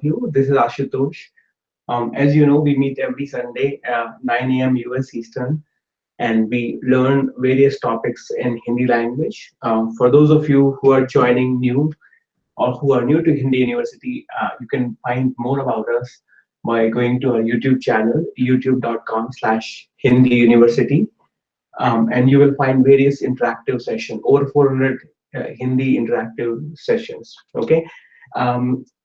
you. This is Ashutosh. As you know, we meet every Sunday, 9 a.m. US Eastern, and we learn various topics in Hindi language. For those of you who are joining new or who are new to Hindi University, you can find more about us by going to our YouTube channel, youtube.com/Hindi University, and you will find various interactive sessions, over 400 Hindi interactive sessions. Okay.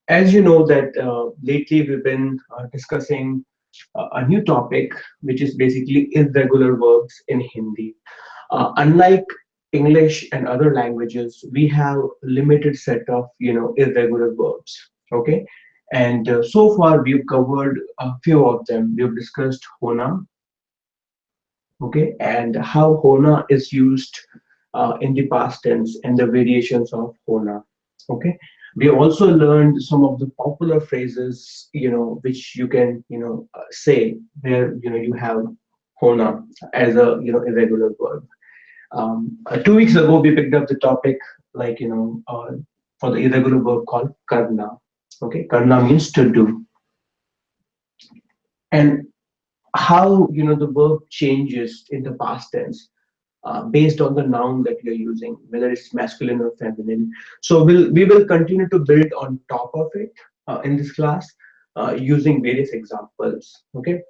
As you know that lately we've been discussing a new topic, which is basically irregular verbs in Hindi. Unlike English and other languages, we have limited set of irregular verbs. Okay, and so far we've covered a few of them. We've discussed hona, okay, and how hona is used in the past tense and the variations of hona. Okay, we also learned some of the popular phrases, which you can say where you have hona as a irregular verb. 2 weeks ago we picked up the topic, like for the irregular verb called karna. Okay, karna means to do, and how the verb changes in the past tense based on the noun that you're using, whether it's masculine or feminine. So we will continue to build on top of it in this class using various examples. Okay.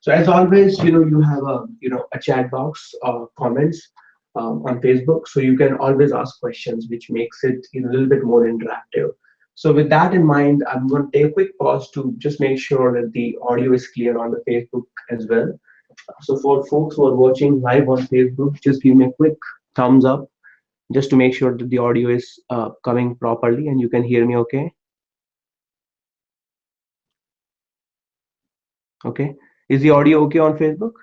So as always, you have a chat box comments on Facebook, so you can always ask questions, which makes it a little bit more interactive. So with that in mind, I'm going to take a quick pause to just make sure that the audio is clear on the Facebook as well. So for folks who are watching live on Facebook, just give me a quick thumbs up just to make sure that the audio is coming properly and you can hear me okay. Okay. Is the audio okay on Facebook?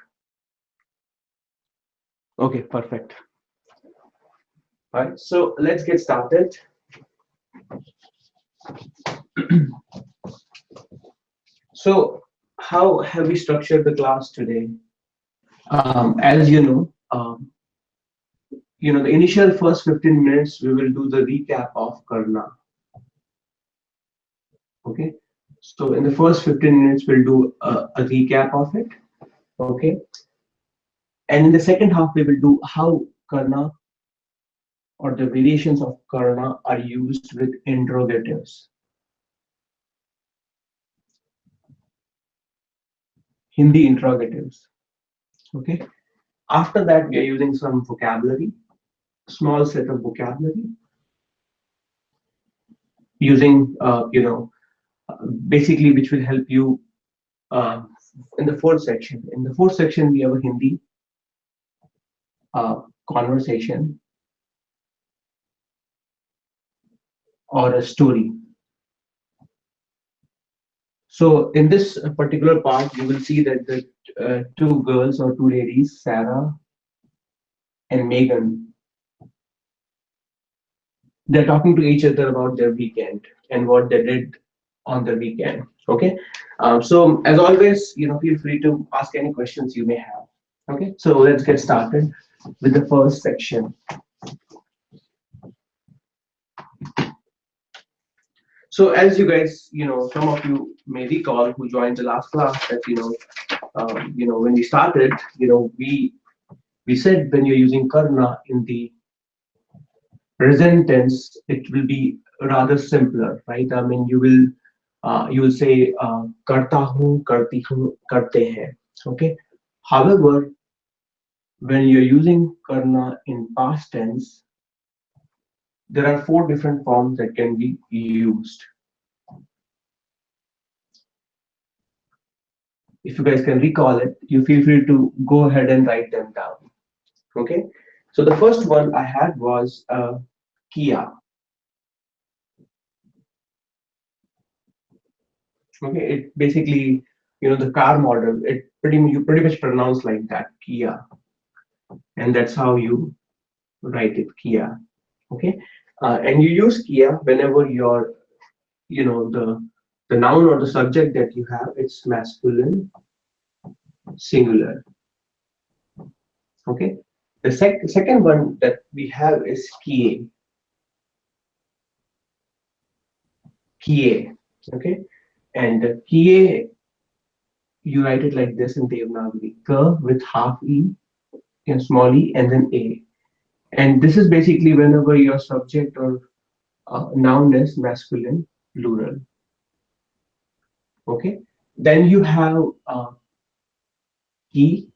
Okay, perfect. All right, so let's get started. So how have we structured the class today? As the initial first 15 minutes, we will do the recap of Karna. Okay. So in the first 15 minutes, we'll do a recap of it. Okay. And in the second half, we will do how Karna or the variations of Karna are used with interrogatives. Hindi interrogatives. Okay. After that, we are using some vocabulary, small set of vocabulary, using basically, which will help you in the fourth section. In the fourth section, we have a Hindi conversation or a story. So in this particular part, you will see that the two girls or two ladies, Sarah and Megan, they're talking to each other about their weekend and what they did on the weekend. Okay. So as always, feel free to ask any questions you may have. Okay. So let's get started with the first section. So as you guys, some of you may recall who joined the last class that when we started, we said when you're using karna in the present tense, it will be rather simpler, right? I mean, you will say karta hu, karti hu, karte hain. Okay. However, when you're using karna in past tense, there are 4 different forms that can be used. If you guys can recall it, you feel free to go ahead and write them down. Okay. So the first one I had was Kia. Okay. It basically, the car model. You pretty much pronounce like that, Kia, and that's how you write it, Kia. Okay. And you use Kia whenever you're, the noun or the subject that you have, it's masculine, singular. Okay. The second one that we have is kie. Kie. Okay, and kiye, you write it like this in Devanagari: K with half e, small e, and then a. And this is basically whenever your subject or noun is masculine, plural. Okay, then you have ki.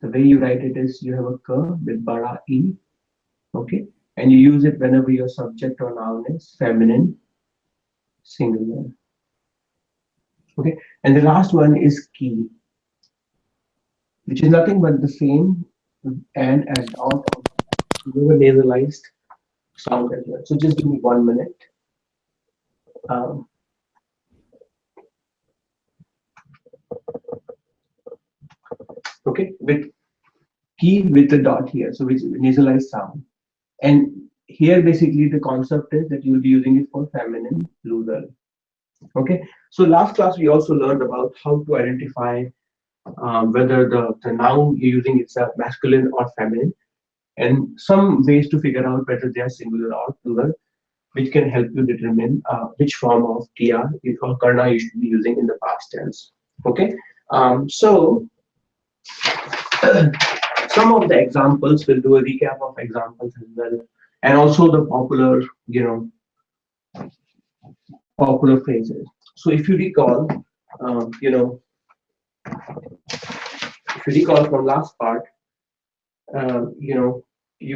The way you write it is you have a k with bara e. Okay, and you use it whenever your subject or noun is feminine, singular. Okay, and the last one is ki, which is nothing but the same and a dot of lower nasalized sound as well. So just give me 1 minute. Um, okay, with ki with the dot here, so which nasalized sound. And here basically the concept is that you'll be using it for feminine, plural. Okay, so last class we also learned about how to identify whether the noun you're using is a masculine or feminine, and some ways to figure out whether they are singular or plural, which can help you determine which form of TR or Karna you should be using in the past tense. Okay, so some of the examples, we'll do a recap of examples as well, and also the popular, popular phrases. So if you recall, um, you know, if you recall from last part, you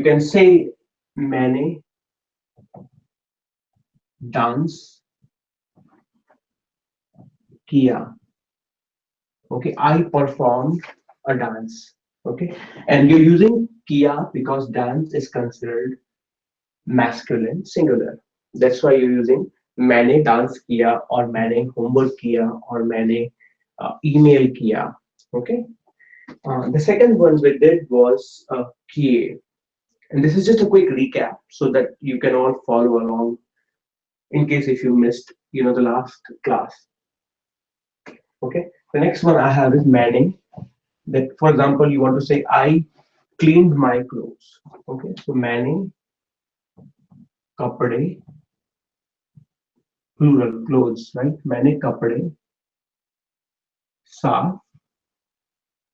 can say मैंने dance किया. Okay, I performed a dance. Okay, and you're using kiya because dance is considered masculine, singular. That's why you're using मैंने dance किया or मैंने homework किया or मैंने email किया. Okay, the second one we did was kiye, and this is just a quick recap so that you can all follow along in case if you missed, the last class. Okay, the next one I have is मैंने. That, for example, you want to say I cleaned my clothes. Okay, so मैंने कपड़े, plural, clothes, right? मैंने कपड़े साफ.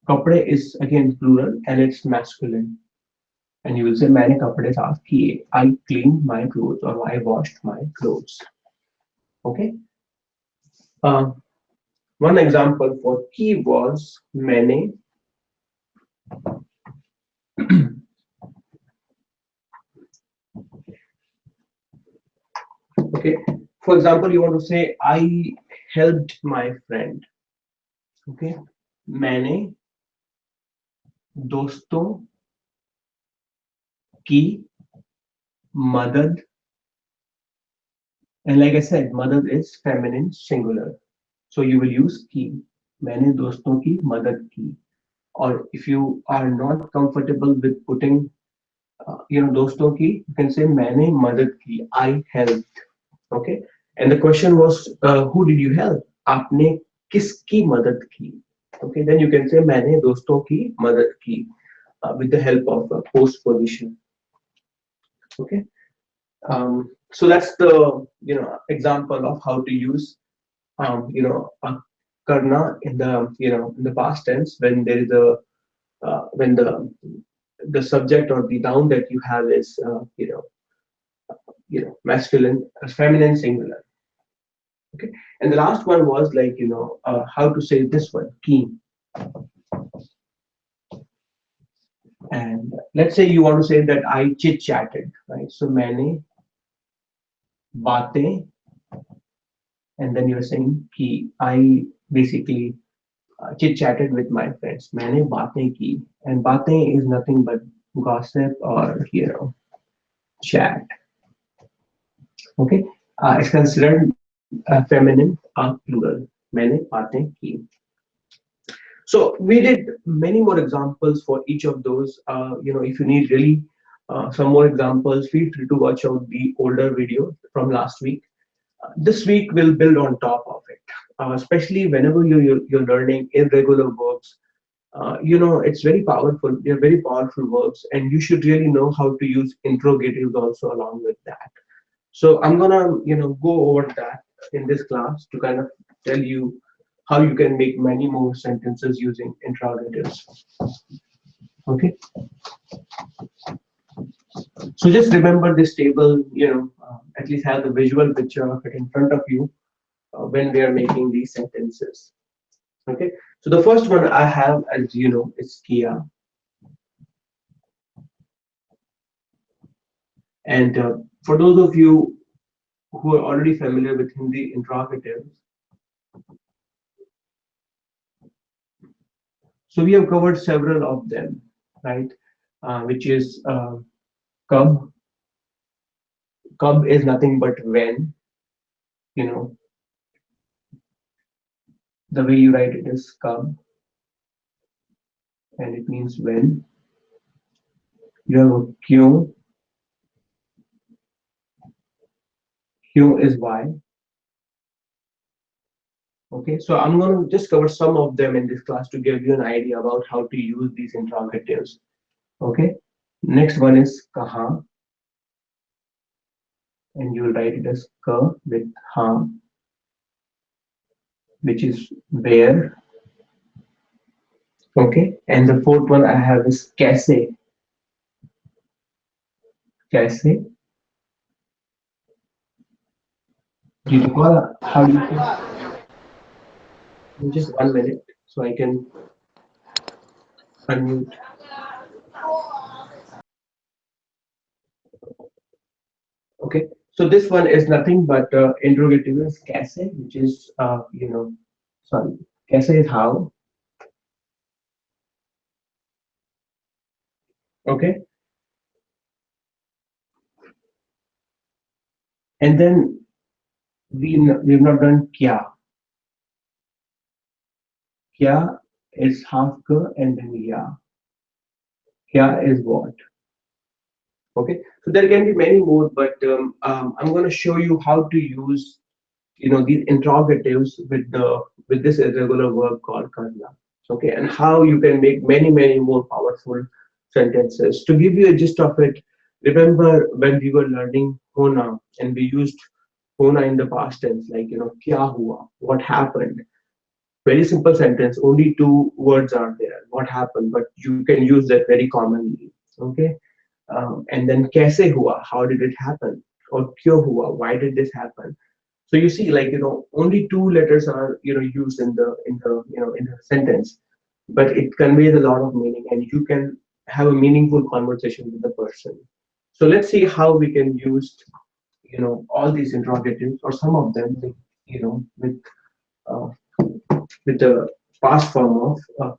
कपड़े is again plural and it's masculine, and you will say मैंने कपड़े साफ किए. I cleaned my clothes or I washed my clothes. Okay, uh, one example for की was मैंने. Okay, for example, you want to say I helped my friend. Okay, मैंने दोस्तों की मदद. And like I said, mother is feminine, singular. So you will use की. मैंने दोस्तों की मदद की. Or if you are not comfortable with putting, दोस्तों की, you can say मैंने मदद की. I helped. Okay. And the question was, who did you help? आपने किसकी मदद की? Okay. Then you can say मैंने दोस्तों की मदद की with the help of a postposition. Okay. So that's the example of how to use a karna in the in the past tense when there is a when the subject or the noun that you have is masculine, feminine, singular. Okay, and the last one was like how to say this one keen. And let's say you want to say that I chit chatted, right? So मैंने बातें, and then you're saying कि I basically chit chatted with my friends. मैंने बातें की, and बातें is nothing but gossip or chat. Okay, it's considered feminine plural. मैंने बातें की. So we did many more examples for each of those. If you need really some more examples, feel free to watch out the older video from last week. This week will build on top of it, especially whenever you're learning irregular verbs. It's very powerful. They're very powerful verbs, and you should really know how to use interrogatives also along with that. So I'm gonna go over that in this class to kind of tell you how you can make many more sentences using interrogatives. Okay, so just remember this table, at least have the visual picture of it in front of you when we are making these sentences. Okay, so the first one I have, as you know, is Kia. And for those of you who are already familiar with Hindi interrogatives, so we have covered several of them, right? Which is Kab. Kab is nothing but when, you know, the way you write it is Kab, and it means when. You have a Kyun. Kyun is why. Okay, so I'm going to just cover some of them in this class to give you an idea about how to use these interrogatives. Okay, next one is Kaha, and you will write it as Ka with Ha, which is where. Okay, and the fourth one I have is Kaise. Kaise. Do you recall how you can? Just 1 minute so I can unmute. Okay, so this one is nothing but interrogative is Kaise, which is sorry, Kaise is how. Okay, and then we've not done Kya. Kya is half ka and then ya. Kya is what? Okay, so there can be many more, but I'm going to show you how to use these interrogatives with this irregular verb called karna. Okay, and how you can make many more powerful sentences. To give you a gist of it, remember when we were learning hona and we used hona in the past tense, like kya hua, what happened. Very simple sentence, only two words are there, what happened, but you can use that very commonly. Okay, and then kaise hua, how did it happen, or kyo hua, why did this happen. So you see, like only two letters are used in the sentence, but it conveys a lot of meaning, and you can have a meaningful conversation with the person. So let's see how we can use all these interrogatives or some of them with uh, with the past form of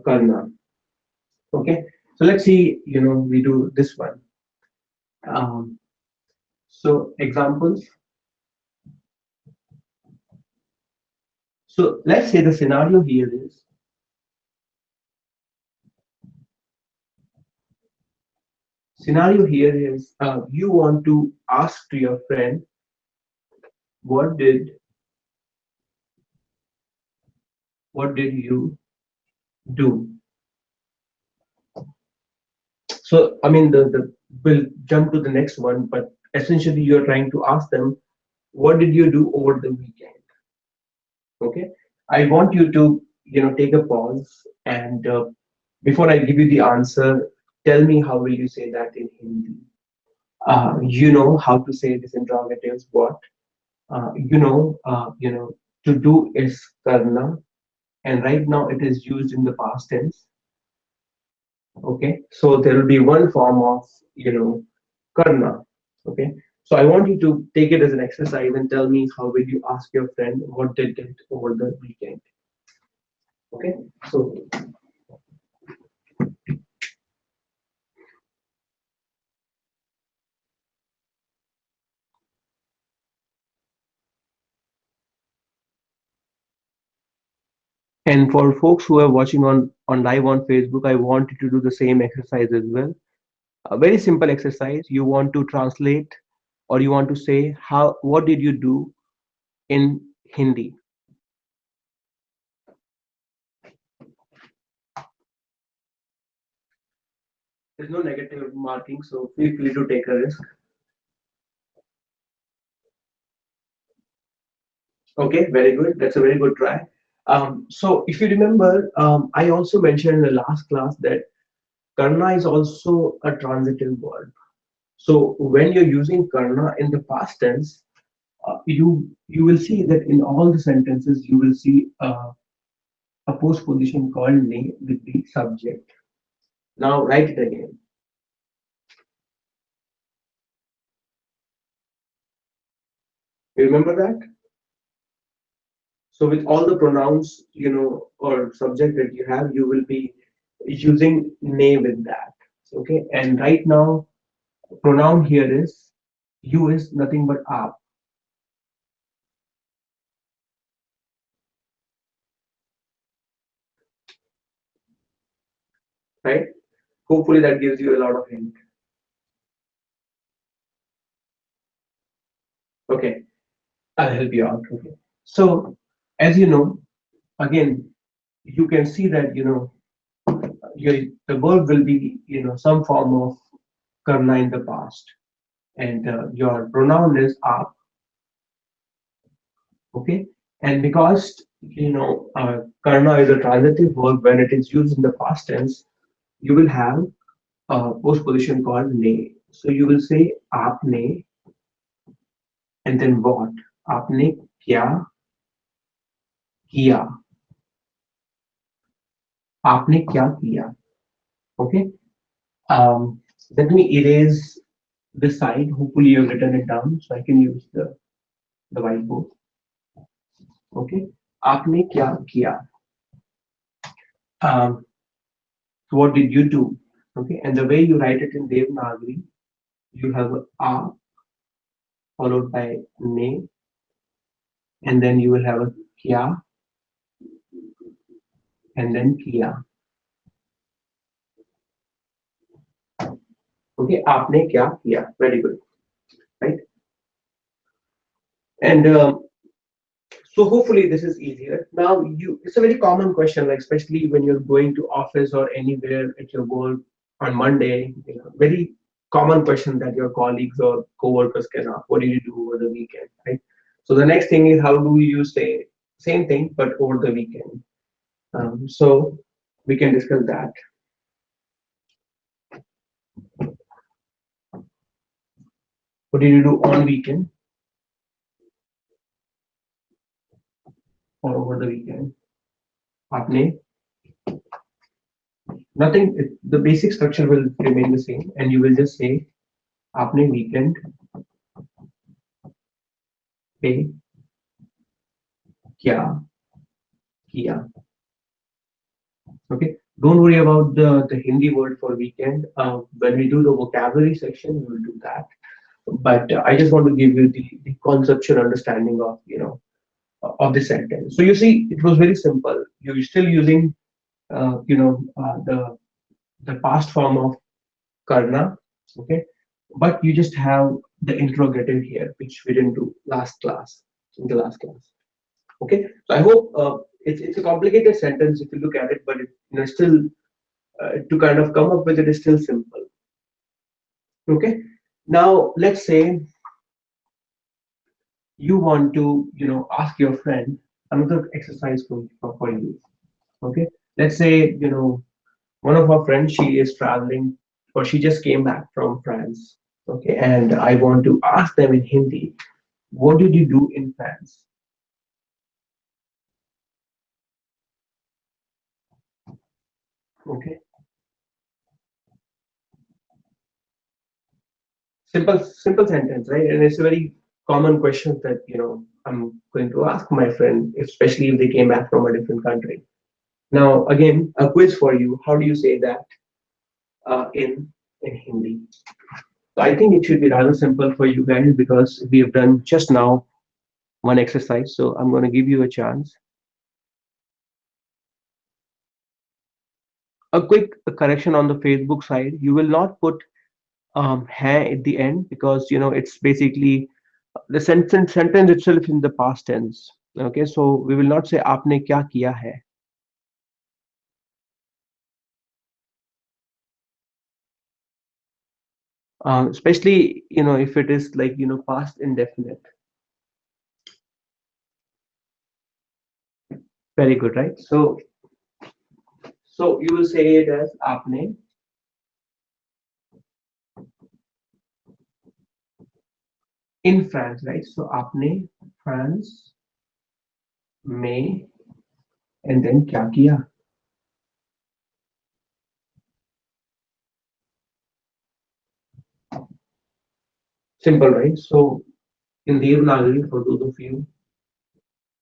karna. Okay, so let's see. We do this one. Um, so examples. So let's say the scenario here is you want to ask to your friend what did you do. So I mean the we'll jump to the next one, but essentially you're trying to ask them what did you do over the weekend. Okay, I want you to take a pause, and before I give you the answer, tell me how will you say that in Hindi. You know how to say this interrogatives, what to do is karna, and right now it is used in the past tense. Okay, so there will be one form of karna. Okay, so I want you to take it as an exercise and tell me how will you ask your friend what they did over the weekend. Okay, so and for folks who are watching on live on Facebook, I want you to do the same exercise as well. A very simple exercise. You want to translate, or you want to say how what did you do in Hindi. There's no negative marking, so feel free to take a risk. Okay, very good. That's a very good try. So if you remember, I also mentioned in the last class that Karna is also a transitive verb. So when you're using Karna in the past tense, you will see that in all the sentences you will see a postposition called ne with the subject. Now write it again. You remember that? So with all the pronouns, or subject that you have, you will be using ne with that. Okay, and right now pronoun here is you is nothing but aap, right? Hopefully that gives you a lot of hint. Okay, I'll help you out. Okay, so as you know, again, you can see that your the verb will be some form of karna in the past, and your pronoun is aap. Okay, and because karna is a transitive verb, when it is used in the past tense, you will have a postposition called ne. So you will say aapne, and then what? Aapne kya kiya? Aapne kya kiya? Okay. Um, Let me erase this side. Hopefully you've written it down so I can use the whiteboard. Okay. आपने क्या किया? So what did you do? Okay. And the way you write it in Devanagari, you have a followed by ne, and then you will have a kya, and then kiya. Okay. आपने क्या किया? Very good. Right. And so hopefully this is easier. Now it's a very common question, like especially when you're going to office or anywhere at your work on Monday, very common question that your colleagues or coworkers can ask, what did you do over the weekend, right? So the next thing is how do you say same thing but over the weekend? So we can discuss that. What did you do on weekend or over the weekend? आपने nothing. The basic structure will remain the same, and you will just say आपने weekend पे क्या किया. Okay, don't worry about the Hindi word for weekend. When we do the vocabulary section, we will do that. But I just want to give you the conceptual understanding of of the sentence. So you see, it was very simple. You're still using the past form of karna, okay, but you just have the interrogative here, which we didn't do last class in the last class. Okay, so I hope it's a complicated sentence if you look at it, but still to kind of come up with it is still simple. Okay, now let's say you want to ask your friend another exercise for you. Okay, let's say one of our friends, she is traveling or she just came back from France. Okay, and I want to ask them in Hindi, what did you do in France? Okay, simple sentence, right? And it's a very common question that I'm going to ask my friend, especially if they came back from a different country. Now again, a quiz for you. How do you say that in Hindi? So I think it should be rather simple for you guys because we have done just now one exercise. So I'm going to give you a chance. A quick correction on the Facebook side. You will not put hai at the end because it's basically the sentence itself in the past tense. Okay, so we will not say आपने क्या किया है. Especially if it is like past indefinite. Very good, right? So you will say it as आपने in France, right? So आपने France में and then क्या किया? Simple, right? So in Devanagari, for those of you,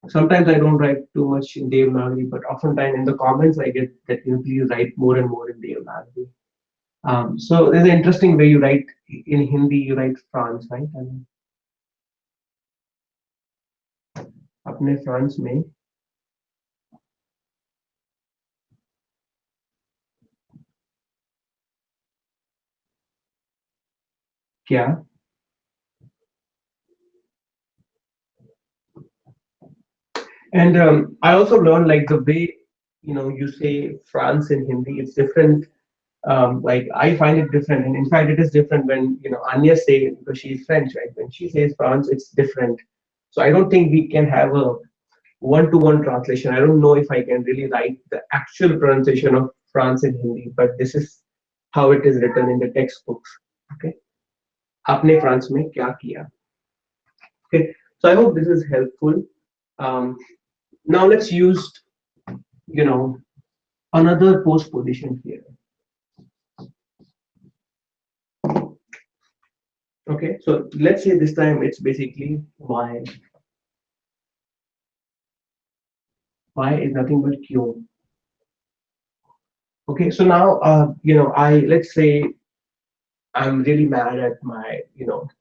sometimes I don't write too much in Devanagari, but oftentimes in the comments I get that you please write more and more in Devanagari. So there's an interesting way you write in Hindi. You write France, right? And अपने France में क्या? And I also learned like the way you say France in Hindi, it's different. Like I find it different, and in fact, it is different when Anya say because she's French, right? When she says France, it's different. So I don't think we can have a one-to-one translation. I don't know if I can really write the actual pronunciation of France in Hindi, but this is how it is written in the textbooks. Okay, आपने France में क्या किया? Okay, so I hope this is helpful. Um, Now let's use you know another post position here. Okay, so let's say this time it's basically why. Why is nothing but Q. Okay, so now I let's say I'm really mad at my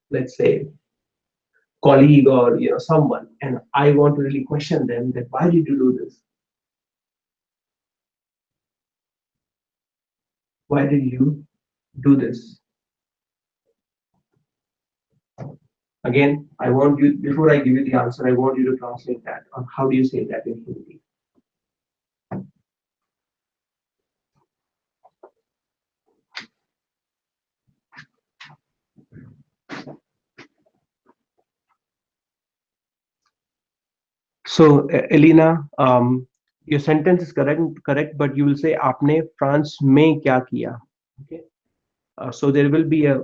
let's say colleague or someone, and I want to really question them that why did you do this? Why did you do this? Again, I want you before I give you the answer, I want you to translate that. Or how do you say that in Hindi? So, Elena, your sentence is correct, but you will say आपने France में क्या किया? Okay. So there will be a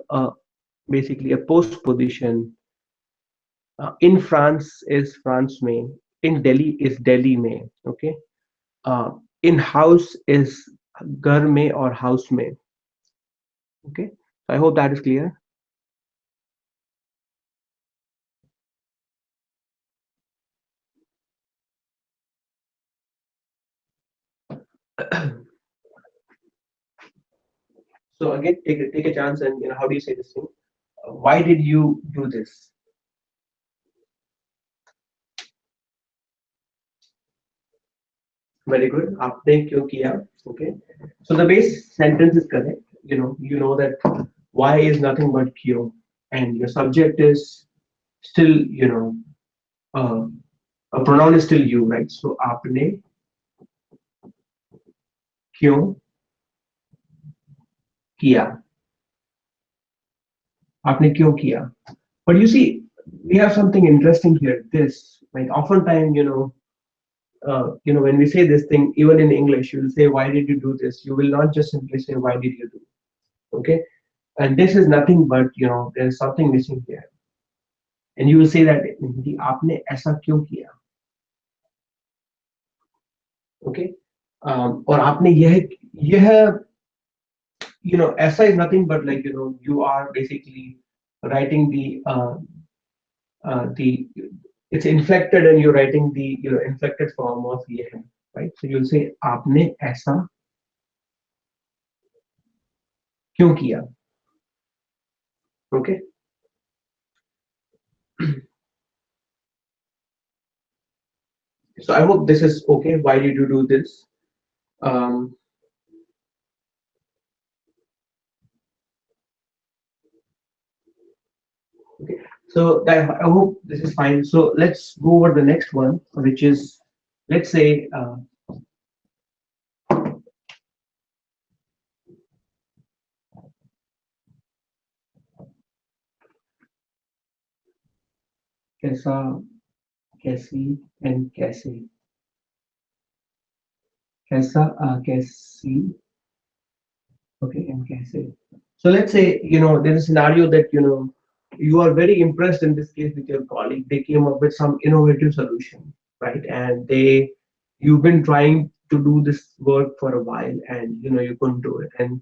basically a post position. In France is France में. In Delhi is Delhi में. Okay. In house is घर में or house में. Okay. So I hope that is clear. So again, take a chance and how do you say this thing? Why did you do this? Very good. आपने क्यों किया? Okay. So the base sentence is correct. You know that why is nothing but क्यों, and your subject is still uh, a pronoun is still you, right? So आपने क्यों किया? आपने क्यों किया? But you see, we have something interesting here. This, like, oftentimes, when we say this thing, even in English, you will say, "Why did you do this?" You will not just simply say, "Why did you do?" Okay, and this is nothing but there is something missing here, and you will say that in Hindi, "आपने ऐसा क्यों किया?" Okay, और आपने यह ऐसा is nothing but like you are basically writing the it's inflected and you're writing the inflected form of ये है, right? So you'll say आपने ऐसा क्यों किया? Okay. So I hope this is okay. Why did you do this? Um, okay. So I hope this is fine. So let's go over the next one, which is let's say कैसा, कैसी, and कैसे. कैसा कैसी okay and कैसे. So let's say there's a scenario that you are very impressed in this case with your colleague. They came up with some innovative solution, right? And you've been trying to do this work for a while, and you couldn't do it, and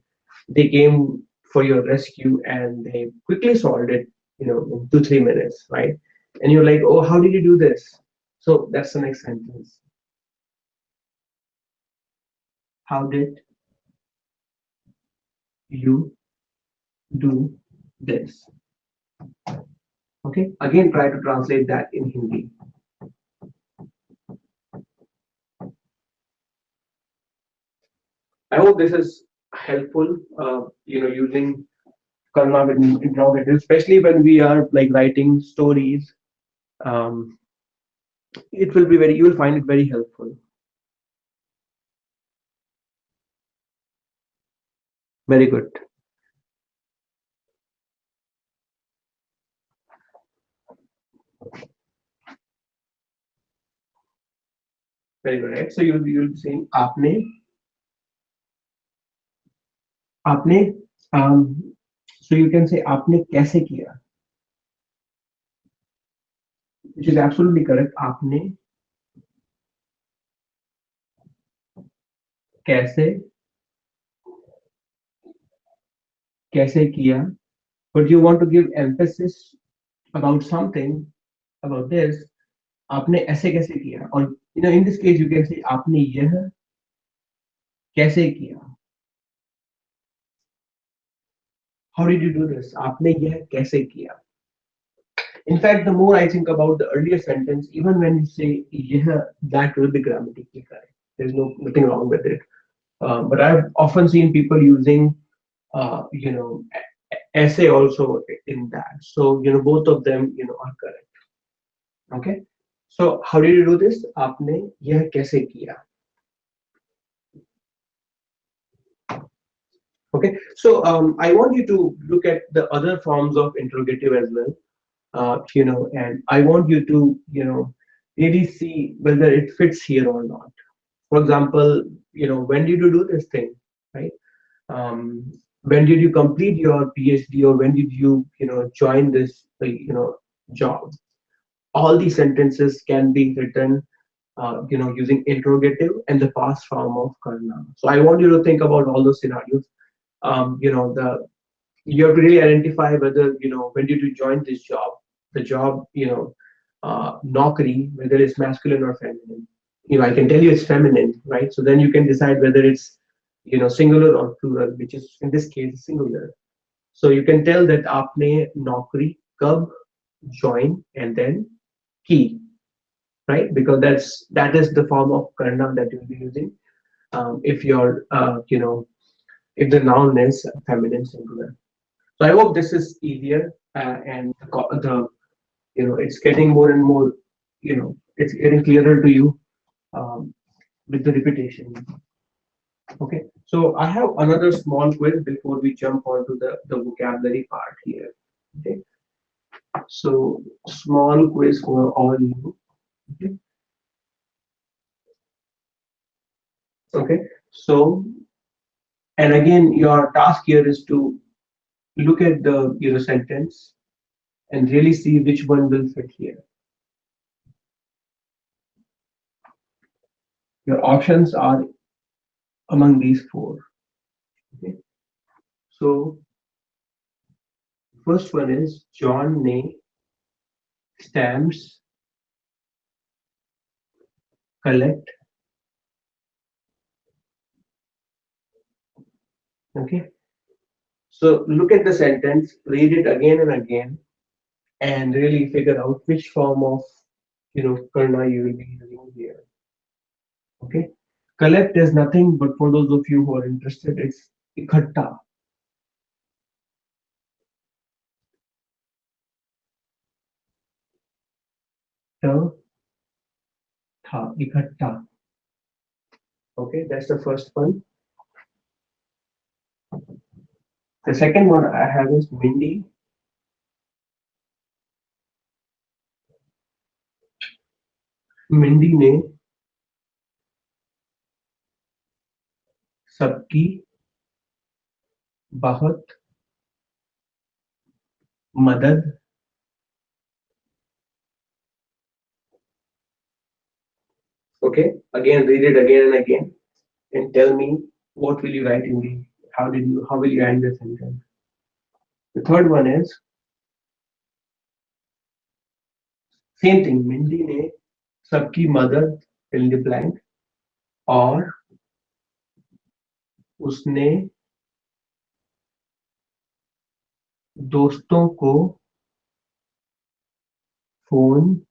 they came for your rescue, and they quickly solved it, in 2 3 minutes, right? And you're like, oh, how did you do this? So that's the next sentence. How did you do this? Okay, again, try to translate that in Hindi. I hope this is helpful, using Karna with interrogative, especially when we are like writing stories. Um, it will be you will find it very helpful. Very good. Very good, right? So you'll be saying आपने um, so you can say आपने कैसे किया, which is absolutely correct. आपने कैसे कैसे किया, but you want to give emphasis about something, about this. आपने ऐसे कैसे किया, और in this case you can say आपने यह कैसे किया. How did you do this? आपने यह कैसे किया. In fact, the more I think about the earlier sentence, even when you say yeah, that will be grammatically correct. There's nothing wrong with it. But I've often seen people using, essay also in that. So both of them, are correct. Okay. So how did you do this? आपने यह कैसे किया? Okay. So I want you to look at the other forms of interrogative as well. And I want you to, really see whether it fits here or not. For example, when did you do this thing, right? When did you complete your PhD, or when did you, join this, job? All these sentences can be written, using interrogative and the past form of karna. So I want you to think about all those scenarios. The you have to really identify whether when did you join this job, the job, naukri, whether it's masculine or feminine. I can tell you it's feminine, right? So then you can decide whether it's singular or plural, which is in this case singular. So you can tell that aapne naukri kab join and then ki, right? Because that is the form of karna that you'll be using, if you're if the noun is feminine singular. So I hope this is easier, and the it's getting more and more, it's getting clearer to you, um, with the repetition. Okay, so I have another small quiz before we jump onto the vocabulary part here. Okay, so small quiz for all you. Okay, okay. So, and again, your task here is to look at the sentence and really see which one will fit here. Your options are among these four. Okay, so first one is John ne stamps collect. Okay, so look at the sentence, read it again and again, and really figure out which form of karna you will be using here. Okay, collect is nothing but, for those of you who are interested, it's ikhatta. Ta, tha, ikhatta. Okay, that's the first one. The second one I have is Mindy. Mindy ne सबकी बहुत मदद Okay, again read it again and again and tell me what will you write in the how will you end the sentence. The third one is same thing. Mindy ने सबकी मदद fill in the blank और उसने दोस्तों को phone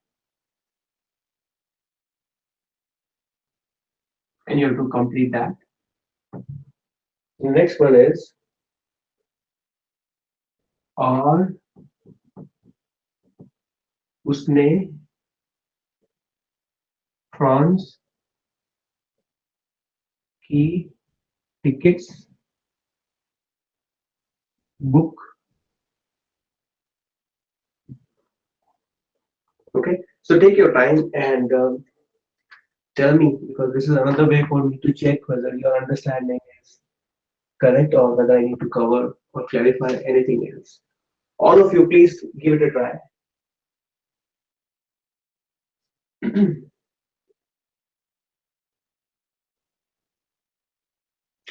and you have to complete that. The next one is और उसने France की tickets book. Okay, so take your time and tell me because this is another way for me to check whether your understanding is correct or whether I need to cover or clarify anything else. All of you, please give it a try.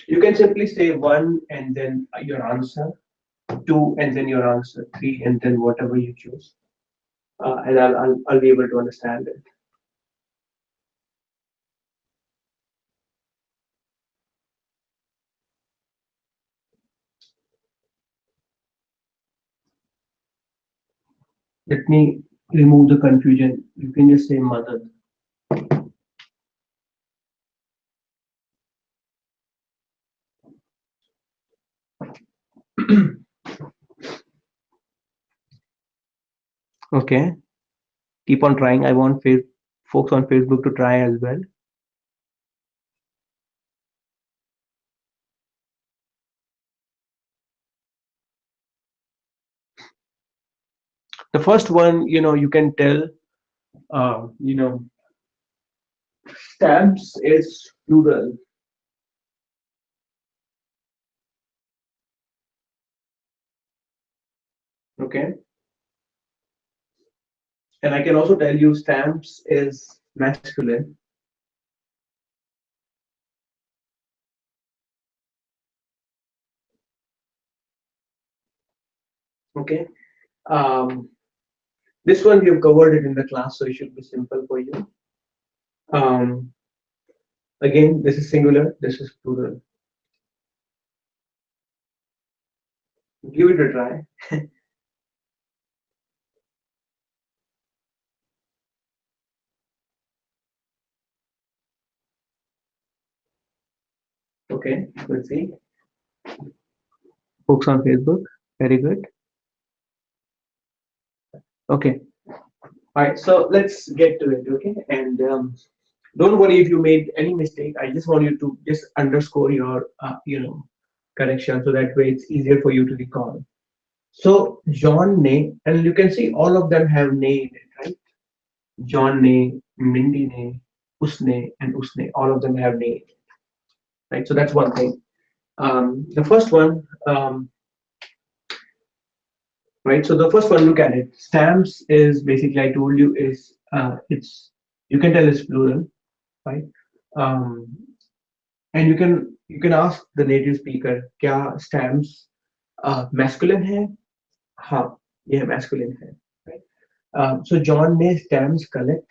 You can simply say one and then your answer, two and then your answer, three and then whatever you choose, and I'll be able to understand it. Let me remove the confusion. You can just say mother. Okay, keep on trying. I want folks on Facebook to try as well. The first one, you can tell, you know, stamps is plural. Okay, and I can also tell you stamps is masculine. Okay, um, this one we have covered it in the class, so it should be simple for you. Um, Again, this is singular, this is plural. Give it a try. Okay, let's see. Folks on Facebook, very good. Okay, all right, so let's get to it. Okay, and don't worry if you made any mistake. I just want you to just underscore your, correction, so that way it's easier for you to recall. So John ne, and you can see all of them have ne in it, right? John ne, Mindy ne, usne, and usne. All of them have ne, right? So that's one thing. The first one, right? So the first one, look at it. Stamps is basically, I told you, is it's, you can tell it's plural, right? Um, and you can ask the native speaker, क्या stamps masculine है? हाँ, ये masculine है, right? So John ने stamps collect,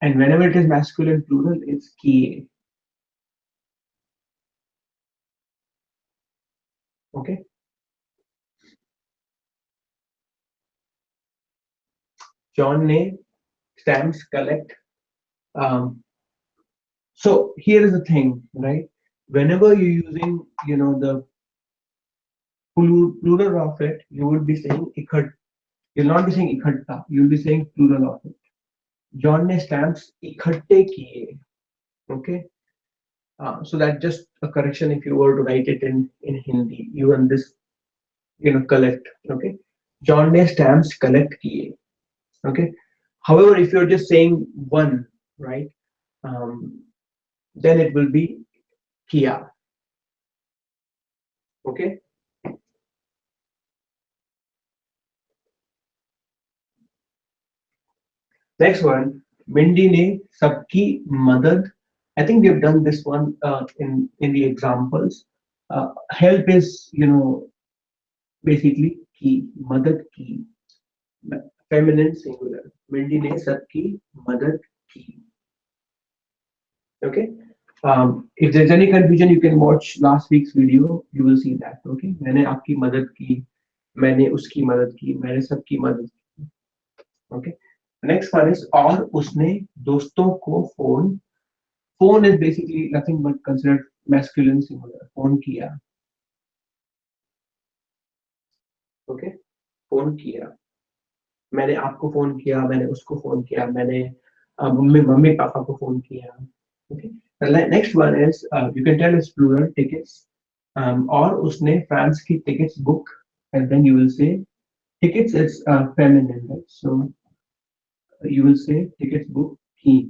and whenever it is masculine plural, it's kiए. Okay. John ने stamps collect. Um, so here is the thing, right? Whenever you're using, the plural of it, you would be saying इकट्ठ. You'll not be saying इकट्ठा. You'll be saying plural of it. John ने stamps इकट्ठे किए. Okay. So that's just a correction if you were to write it in Hindi. Even this, collect. Okay. John ने stamps collect किए. Okay. However, if you're just saying one, right, then it will be Kia. Okay. Next one, Mindy ne sabki madad. I think we have done this one in the examples. Help is basically ki, madad ki, feminine singular. Mindy ne sabki madad ki. Okay. If there's any confusion, you can watch last week's video. You will see that. Okay. मैंने आपकी मदद की, मैंने उसकी मदद की, मैंने सबकी मदद की. Okay. Next one is और उसने दोस्तों को phone. Phone is basically nothing but considered masculine singular. Phone किया. Okay. Phone किया. मैंने आपको फोन किया, मैंने उसको फोन किया, मैंने मम्मी मम्मी पापा को फोन किया. Okay. The next one is you can tell it's plural tickets. और उसने फ्रांस की tickets book, and then you will say tickets is feminine, right? So you will say tickets book he.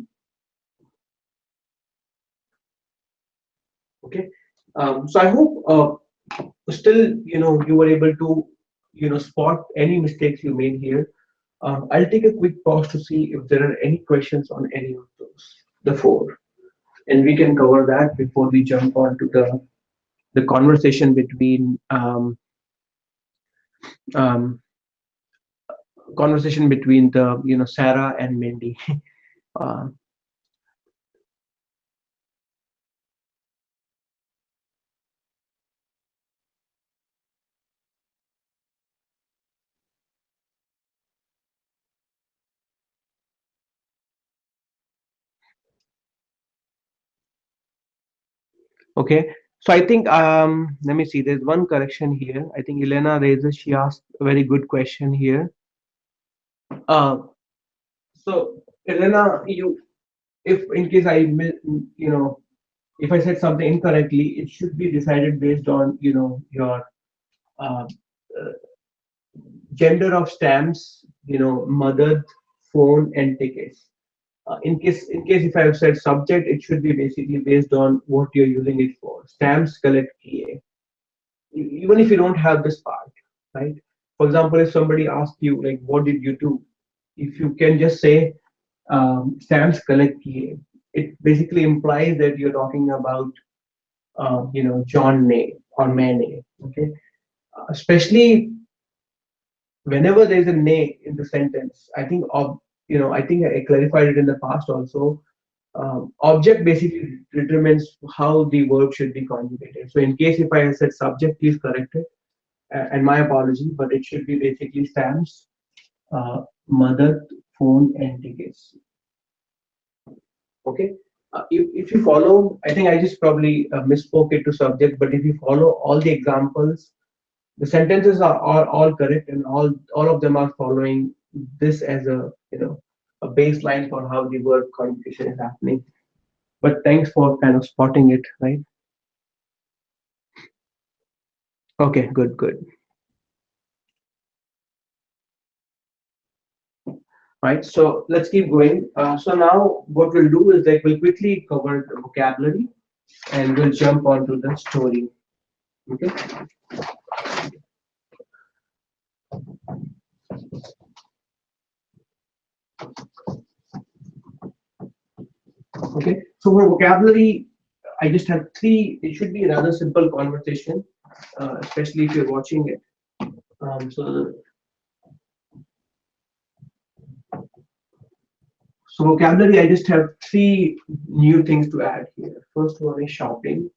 Okay. So I hope still you were able to spot any mistakes you made here. I'll take a quick pause to see if there are any questions on any of those, the four, and we can cover that before we jump on to the conversation between um, the Sarah and Mindy. uh, okay, so I think let me see. There's one correction here. I think Elena raises. She asked a very good question here. Uh, so Elena, if in case if I said something incorrectly, it should be decided based on your uh, uh, gender of stamps, mother, phone, and tickets. In case if I have said subject, it should be basically based on what you're using it for. Stamps collect key. Even if you don't have this part, right? For example, if somebody asks you like, "What did you do?" If you can just say stamps collect key, it basically implies that you're talking about John May or Mane. Okay, especially whenever there's a nay in the sentence, I think I think I clarified it in the past also. Object basically determines how the verb should be conjugated. So in case if I said subject, please correct it. And my apology, but it should be basically stamps, mother, phone, and tickets. Okay. If you follow, I think I just probably misspoke it to subject, but if you follow all the examples, the sentences are all correct, and all of them are following this as a baseline for how the word conjugation is happening. But thanks for kind of spotting it, right? Okay, good, good. Right, so let's keep going. So now what we'll do is that we'll quickly cover the vocabulary and we'll jump onto the story. Okay. Okay. So for vocabulary, I just have three. It should be a rather simple conversation, especially if you're watching it. So vocabulary, I just have three new things to add here. First one is shopping.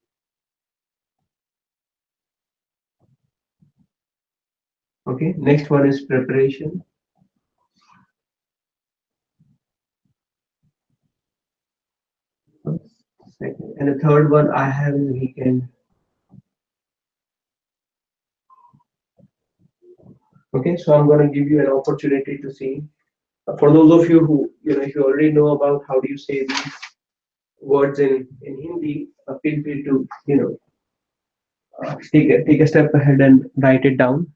Okay. Next one is preparation. Second. And the third one I have is weekend. Okay, so I'm going to give you an opportunity to see. For those of you who, if you already know about how do you say these words in Hindi, feel free to, take a step ahead and write it down.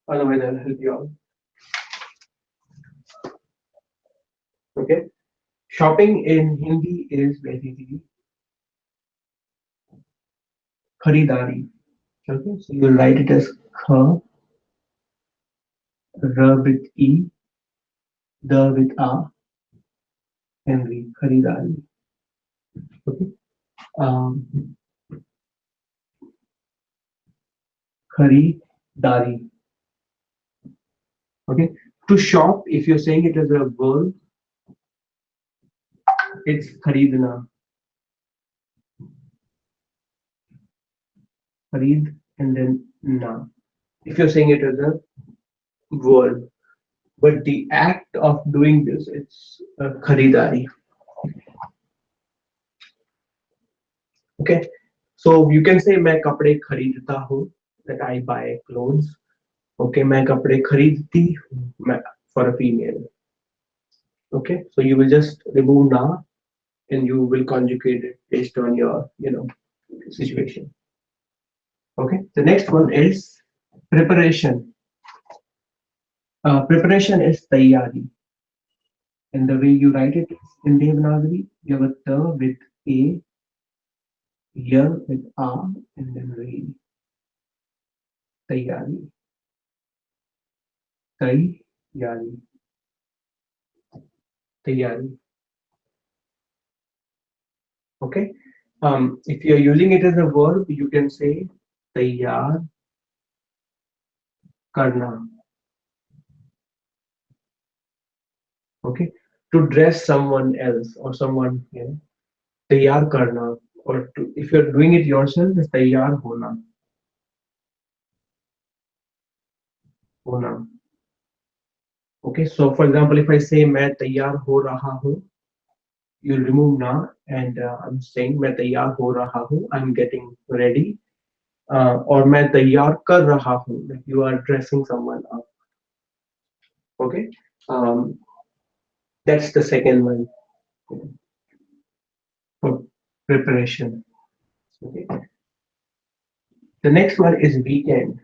Otherwise, I'll help you out. Okay. Shopping in Hindi is basically kharidari. Okay, so you will write it as kha, r with e, the with a, and re, kharidari. Okay, um, kharidari. Okay, to shop, if you're saying it as a verb, it's kharidna, kharid, and then na. If you're saying it as a verb, but the act of doing this, it's kharidari. Okay, so you can say मैं कपड़े खरीदता हूँ, that I buy clothes. Okay, मैं कपड़े खरीदती हूँ, for a female. Okay, so you will just remove na and you will conjugate it based on your situation. Okay, the next one is preparation. Preparation is tayyari, and the way you write it is in Devanagari. You have a ta with a, ya with a, and then re. Tayyari, tayyari, tayyari. Okay. If you're using it as a verb, you can say tayyar karna. Okay. To dress someone else or someone, tayyar karna. Or if you're doing it yourself, it's tayyar hona. Hona. Okay. So for example, if I say मैं तैयार हो रहा हूँ, you'll remove na and I'm saying मैं तैयार हो रहा हूँ. I'm getting ready. Or मैं तैयार कर रहा हूँ. Like you are dressing someone up. Okay. Um, that's the second one for preparation. Okay. The next one is weekend.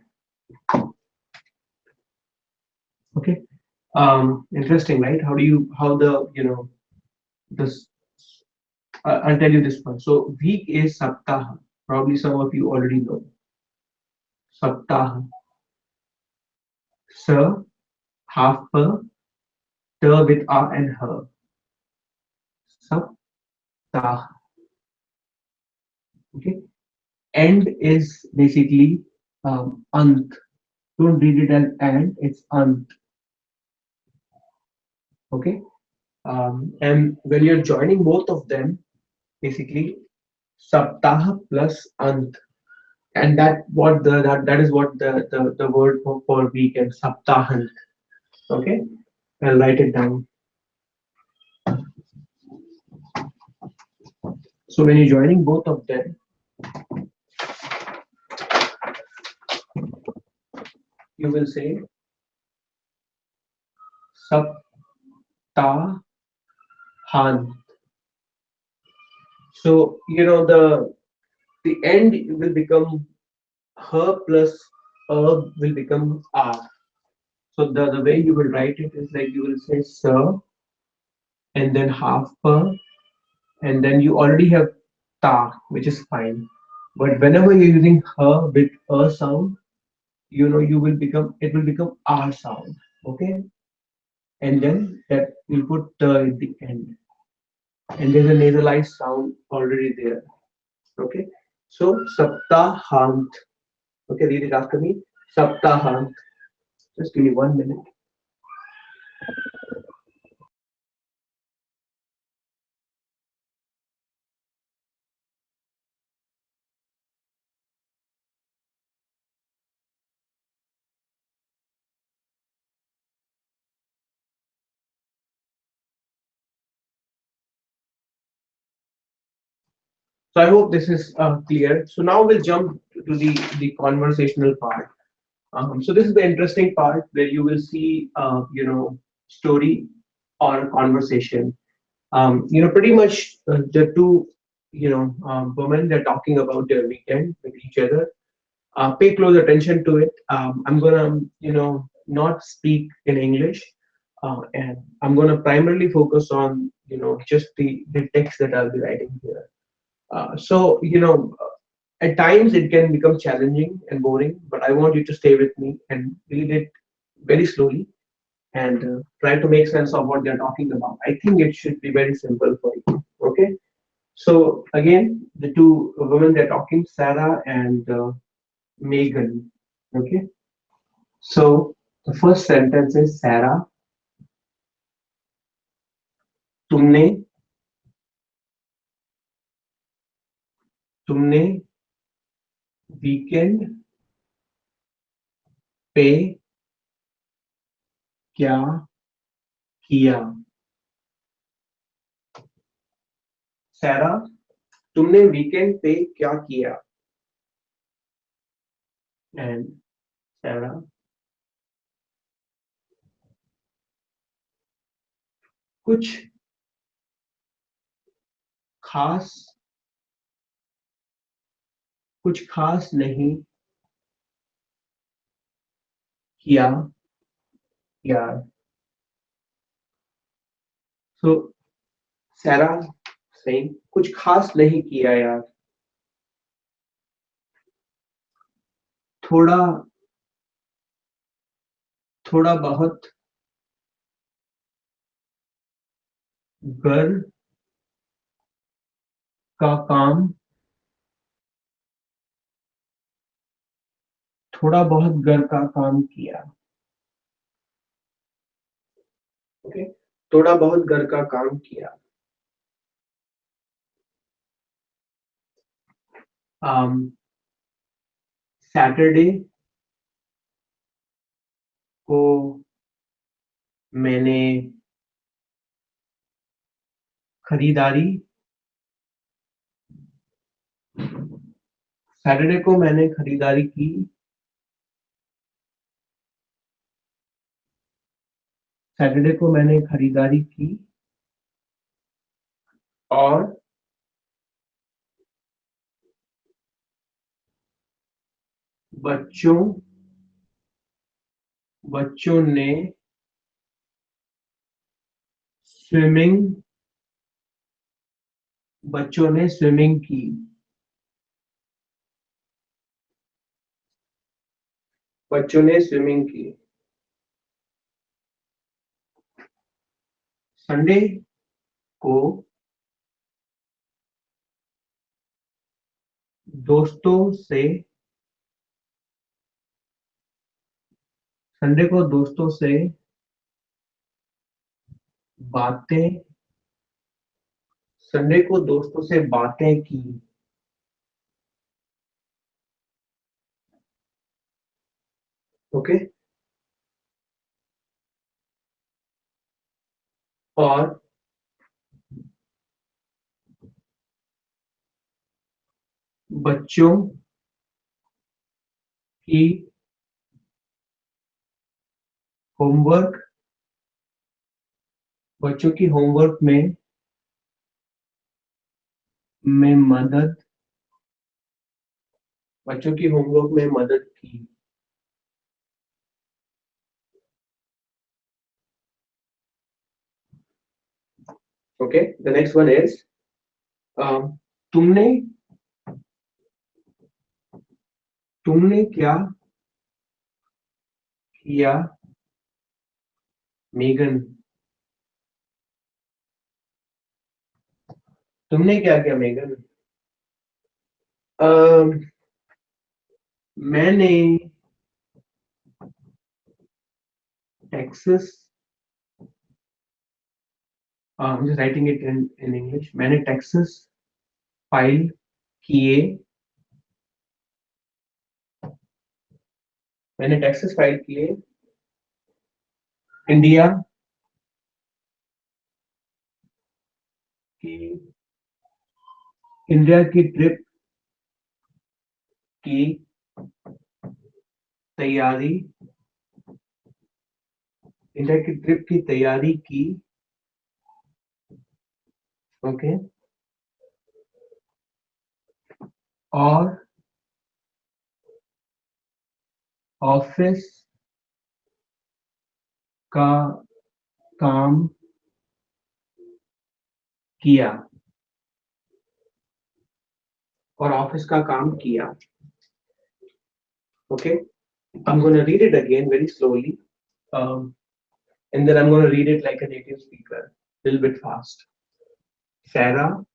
Okay. Interesting, right? How do you how the this I'll tell you this one. So week is saptaha. Probably some of you already know. Saptaha. Sir, half per, ter with a and her. Saptaha. Okay. End is basically ant. Don't read it as and, it's ant. Okay. And when you're joining both of them, basically saptaha plus ant, and that is what the word for weekend, saptahant. Okay, I'll write it down. So when you're joining both of them, you will say saptahant. So the end will become her plus will become r. So the way you will write it is like you will say sir and then half per, and then you already have ta, which is fine. But whenever you're using her with a sound, you will become it will become r sound. Okay, and then that you put at the end, and there's a nasalized sound already there. Okay, so saptahant. Okay, read it after me. Saptahant. Just give me 1 minute. So I hope this is clear. So now we'll jump to the conversational part. So this is the interesting part where you will see, story or conversation. Pretty much the two, women, they're talking about their weekend with each other. Pay close attention to it. I'm gonna, not speak in English, and I'm gonna primarily focus on just the text that I'll be writing here. So, at times it can become challenging and boring, but I want you to stay with me and read it very slowly and try to make sense of what they're talking about. I think it should be very simple for you. Okay. So again, the two women they're talking, Sarah and Megan. Okay. So the first sentence is Sarah, तुमने तुमने weekend पे क्या किया? सारा, तुमने weekend पे क्या किया? एंड सारा, कुछ खास कुछ खास नहीं किया यार. सो सारा सेइंग कुछ खास नहीं किया यार. थोड़ा थोड़ा बहुत घर का काम थोड़ा बहुत घर का काम किया. ओके. थोड़ा बहुत घर का काम किया. सैटरडे को मैंने खरीदारी सैटरडे को मैंने खरीदारी की. सैटरडे को मैंने खरीदारी की और बच्चों बच्चों ने स्विमिंग बच्चों ने स्विमिंग की. बच्चों ने स्विमिंग की. संडे को दोस्तों से संडे को दोस्तों से बातें संडे को दोस्तों से बातें की. ओके. और बच्चों की होमवर्क बच्चों की होमवर्क में मदद बच्चों की होमवर्क में मदद की. Okay. The next one is तुमने तुमने क्या किया मेगन? तुमने क्या किया मेगन? अम, मैंने taxes I'm just writing it in English. मैंने टैक्सेस फाइल किए मैंने टैक्सेस फाइल किए इंडिया की इंडिया की ट्रिप की तैयारी इंडिया की ट्रिप की तैयारी की. ओके. और ऑफिस का काम किया और ऑफिस का काम किया. Okay, I'm going to read it again very slowly, um, and then I'm going to read it like a native speaker, a little bit fast. Sarah,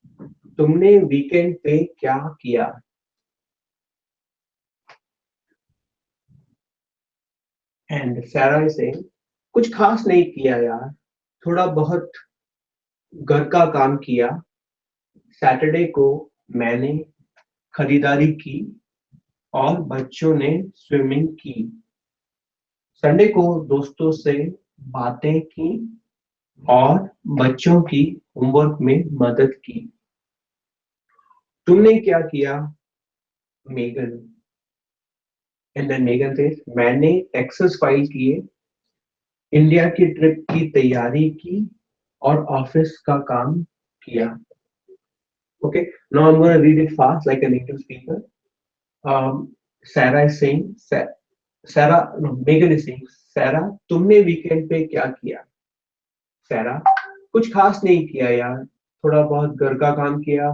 तुमने वीकेंड पे क्या किया? And Sarah is saying, कुछ खास नहीं किया यार, थोड़ा बहुत घर का काम किया. सैटरडे को मैंने खरीदारी की और बच्चों ने स्विमिंग की. संडे को दोस्तों से बातें की और बच्चों की होमवर्क में मदद की. तुमने क्या किया, मेगन? एंड देन मेगन से मैंने टैक्सेस फाइल किए, इंडिया की ट्रिप की तैयारी की और ऑफिस का काम किया. Okay, now I'm going to read it fast like a native speaker. Sarah is saying, Sarah, no, Megan is saying, Sarah, तुमने वीकेंड पे क्या किया? Sarah, कुछ खास नहीं किया यार, थोड़ा बहुत घर का काम किया.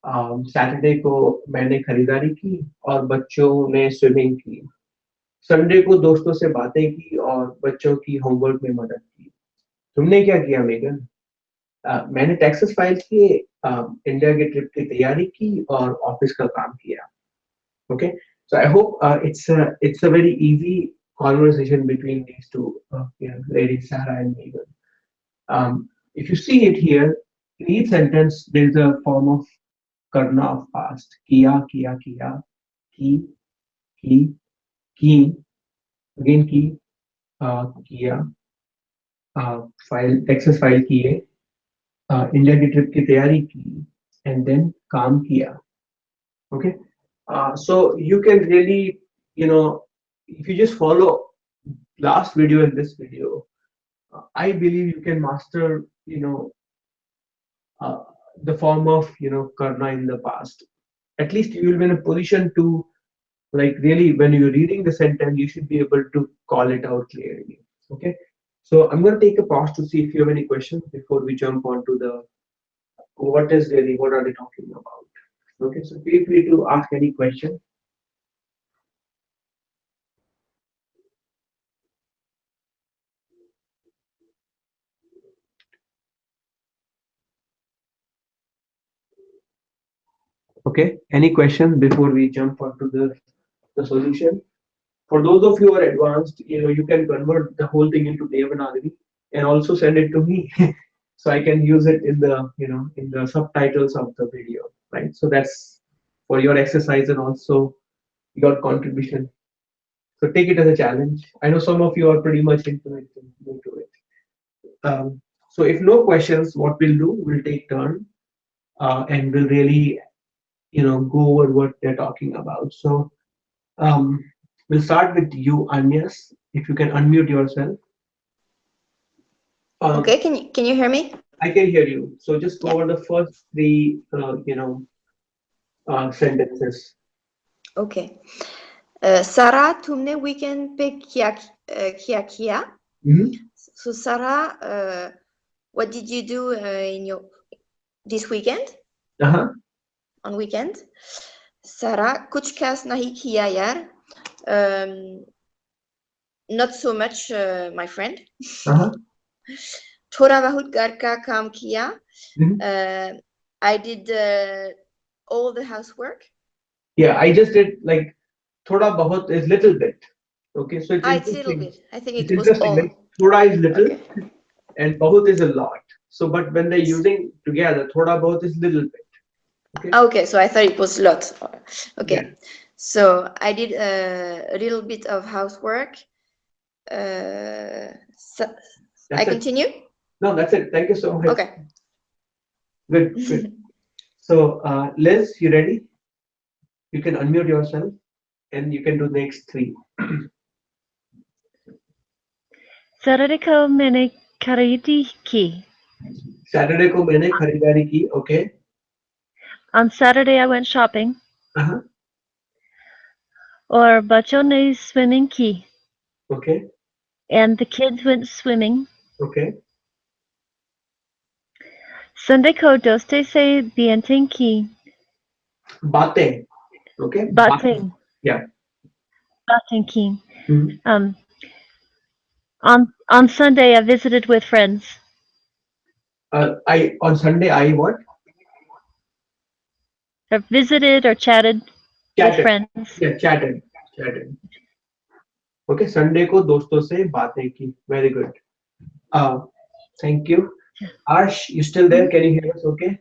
सैटरडे को मैंने खरीदारी की और बच्चों ने स्विमिंग की. संडे को दोस्तों से बातें की और बच्चों की होमवर्क में मदद की. तुमने क्या किया, मेगन? मैंने टैक्सेस फाइल किए, इंडिया की ट्रिप की तैयारी की और ऑफिस का काम किया. Okay, so I hope it's a very easy conversation between these two ladies, Sarah and Megan. If you see it here, in each sentence there is a form of karna of past. Kiya, kiya, kiya, ki, ki, again ki, किया, file Texas file किए, India की trip की तैयारी की, and then काम किया. Okay, so you can really, if you just follow last video and this video, I believe you can master, uh, the form of, karna in the past. At least you will be in a position to, like, really, when you're reading the sentence, you should be able to call it out clearly. Okay, so I'm going to take a pause to see if you have any questions before we jump on to the what are they talking about. Okay, so feel free to ask any question. Okay, any questions before we jump onto the solution? For those of you who are advanced, you can convert the whole thing into Devanagari and also send it to me, so I can use it in the subtitles of the video, right? So that's for your exercise and also your contribution. So take it as a challenge. I know some of you are pretty much into it. So if no questions, what we'll do, we'll take turn, and we'll really go over what they're talking about. So um, we'll start with you, Anyas. If you can unmute yourself. Okay, can you hear me? I can hear you. So just go over the first three, sentences. Okay. Sarah, तुमने weekend पे क्या किया? So Sarah, what did you do in your this weekend? On weekend? Sarah, कुछ खास नहीं किया यार. Not so much, my friend. थोड़ा बहुत घर का काम किया. I did all the housework. Yeah, I just did like thoda bahut is little bit. Okay, so it's little bit. I think it's it was interesting. all. Like, thoda is little, Okay. and bahut is a lot. So, but when they're using together, thoda bahut is little bit. Okay, so I thought it was lot. Okay, Yeah. so I did a little bit of housework. So I continue? No, that's it. Thank you so much. Okay. Good, good. So, Liz, you ready? You can unmute yourself and you can do the next three. Saturday को मैंने खरीदी की. Saturday को मैंने खरीदारी की. Okay. On Saturday I went shopping. Uh-huh. और बच्चों ने swimming की. Okay. And the kids went swimming. Okay. Sunday ko doste se bienting ki. Bateं. Okay. Bateं. Bating. Yeah. Bating ki. Mhm. Um, on Sunday I visited with friends. I on Sunday I what? Or visited or chatted with Chatted. friends. Yeah, chatted. Chatted. Okay. Sunday को दोस्तों से बातें की. Very good. Uh, thank you. Ash, you still there? Can you hear us? Okay.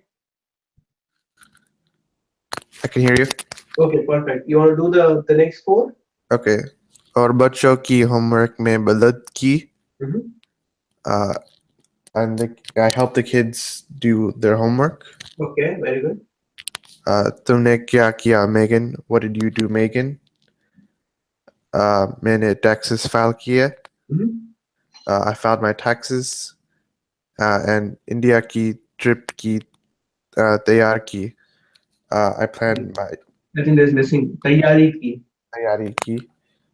I can hear you. Okay, perfect. You want to do the next four? Okay. और बच्चों की homework में मदद की. Mm-hmm. Uh, and I help the kids do their homework. Okay, very good. तुमने क्या किया, Megan? What did you do, Megan? मैंने taxes file किए. Mm-hmm. I filed my taxes. And India की trip की तैयार की. I planned my I think there's missing. तैयारी की. तैयारी की.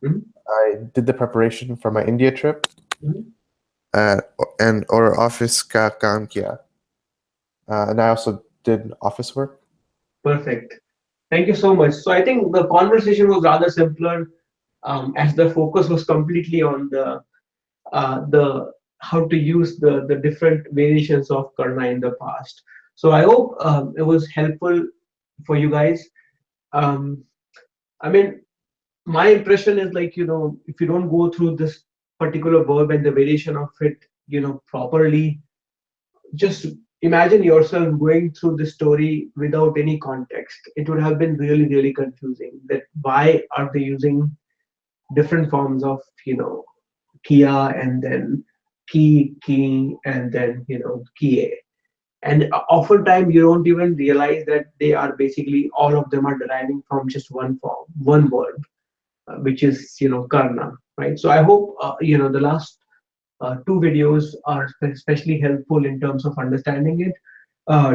Mm-hmm. I did the preparation for my India trip. Mm-hmm. Uh, and or office का काम किया. And I also did office work. Perfect. Thank you so much. So I think the conversation was rather simpler, as the focus was completely on the how to use the different variations of Karna in the past. So I hope it was helpful for you guys. Um, I mean, my impression is like, if you don't go through this particular verb and the variation of it, properly, just imagine yourself going through the story without any context. It would have been really, really confusing that why are they using different forms of, Kia and then ki, and then, kie. And oftentimes you don't even realize that they are basically all of them are deriving from just one form, one verb, which is karna, right? So I hope the last two videos are especially helpful in terms of understanding it.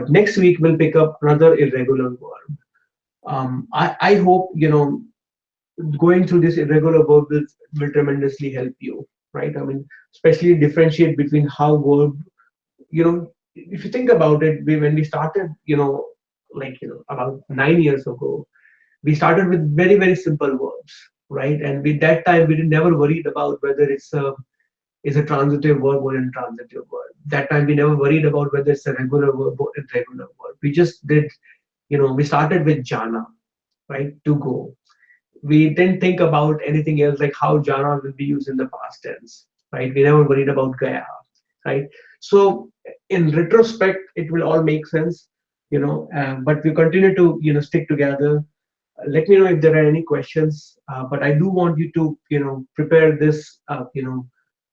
Next week we'll pick up another irregular verb. I hope going through this irregular verb will tremendously help you, right? I mean, especially differentiate between how verb, if you think about it, when we started, about 9 years ago, we started with very, very simple verbs, right? And with that time we never worried about whether it's a transitive verb or intransitive verb. That time we never worried about whether it's a regular verb or irregular verb. We just did, we started with jana, right? To go. We didn't think about anything else like how jana will be used in the past tense, right? We never worried about gaya, right? So in retrospect, it will all make sense, but we continue to, stick together. Let me know if there are any questions, but I do want you to, prepare this, a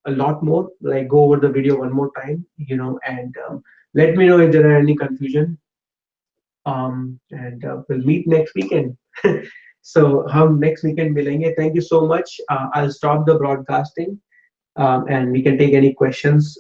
lot more, like go over the video one more time, and let me know if there are any confusion, and we'll meet next weekend. So हम next weekend मिलेंगे. Thank you so much. I'll stop the broadcasting, and we can take any questions.